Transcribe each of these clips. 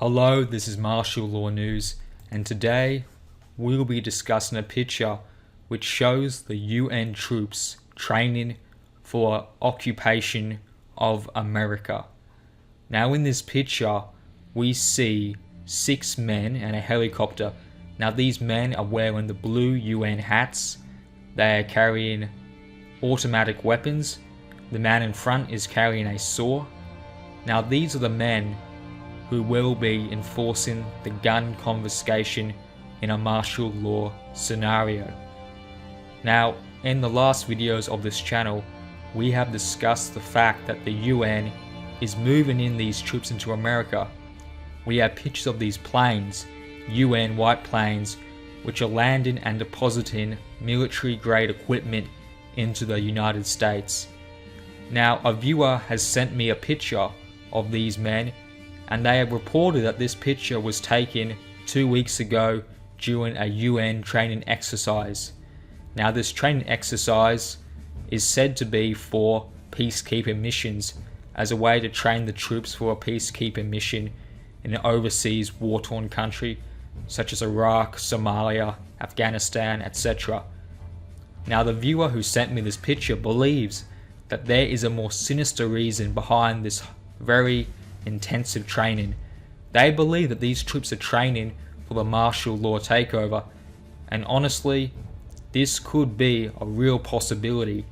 Hello, this is Martial Law News, and today we'll be discussing a picture which shows the UN troops training for occupation of America. Now in this picture, we see 6 men and a helicopter. Now these men are wearing the blue UN hats. They are carrying automatic weapons. The man in front is carrying a saw. Now these are the men who will be enforcing the gun confiscation in a martial law scenario. Now, in the last videos of this channel, we have discussed the fact that the UN is moving in these troops into America. We have pictures of these planes, UN white planes, which are landing and depositing military-grade equipment into the United States. Now, a viewer has sent me a picture of these men, and they have reported that this picture was taken 2 weeks ago during a UN training exercise. Now this training exercise is said to be for peacekeeping missions, as a way to train the troops for a peacekeeping mission in an overseas war-torn country such as Iraq, Somalia, Afghanistan, etc. Now the viewer who sent me this picture believes that there is a more sinister reason behind this very intensive training. They believe that these troops are training for the martial law takeover, and honestly, this could be a real possibility.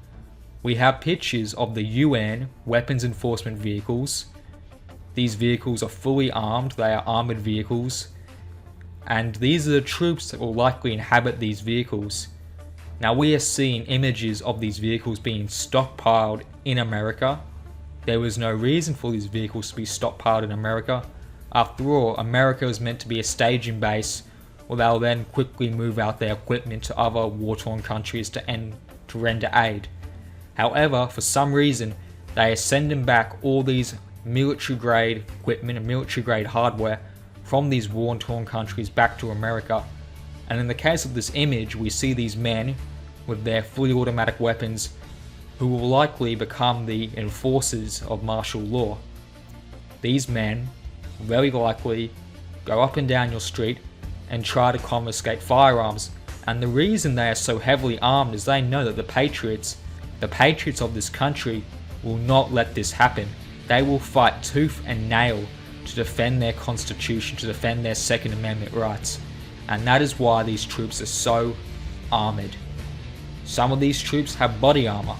We have pictures of the UN weapons enforcement vehicles. These vehicles are fully armed, they are armoured vehicles, and these are the troops that will likely inhabit these vehicles. Now we are seeing images of these vehicles being stockpiled in America. There was no reason for these vehicles to be stockpiled in America. After all, America is meant to be a staging base where they'll then quickly move out their equipment to other war-torn countries to render aid. However, for some reason, they are sending back all these military-grade equipment and military-grade hardware from these war-torn countries back to America. And in the case of this image, we see these men with their fully automatic weapons who will likely become the enforcers of martial law. These men will very likely go up and down your street and try to confiscate firearms, and the reason they are so heavily armed is they know that the patriots of this country will not let this happen. They will fight tooth and nail to defend their constitution, to defend their Second Amendment rights, and that is why these troops are so armoured. Some of these troops have body armour,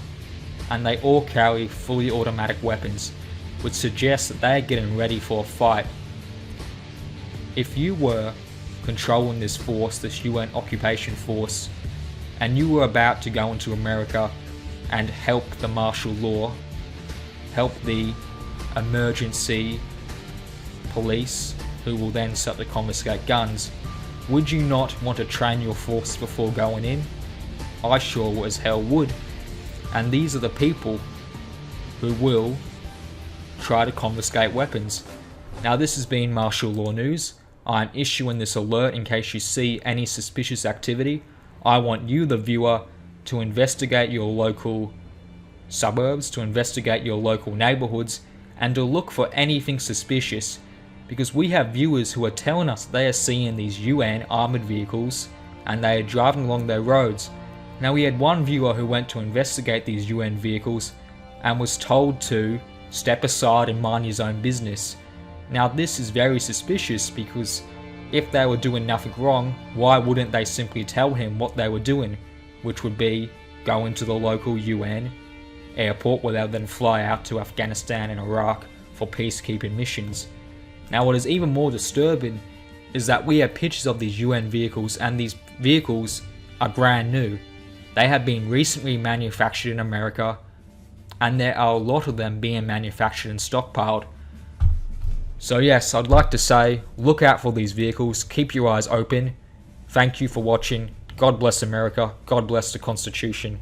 and they all carry fully automatic weapons, which suggests that they are getting ready for a fight. If you were controlling this force, this UN occupation force, and you were about to go into America and help the martial law, help the emergency police who will then start to confiscate guns, would you not want to train your force before going in? I sure as hell would. And these are the people who will try to confiscate weapons. Now this has been Martial Law News. I'm issuing this alert in case you see any suspicious activity. I want you, the viewer, to investigate your local suburbs, to investigate your local neighbourhoods, and to look for anything suspicious, because we have viewers who are telling us they are seeing these UN armoured vehicles and they are driving along their roads. Now we had one viewer who went to investigate these UN vehicles and was told to step aside and mind his own business. Now this is very suspicious, because if they were doing nothing wrong, why wouldn't they simply tell him what they were doing, which would be go into the local UN airport where they'll then fly out to Afghanistan and Iraq for peacekeeping missions. Now what is even more disturbing is that we have pictures of these UN vehicles, and these vehicles are brand new. They have been recently manufactured in America, and there are a lot of them being manufactured and stockpiled. So yes, I'd like to say, look out for these vehicles, keep your eyes open. Thank you for watching. God bless America, God bless the Constitution.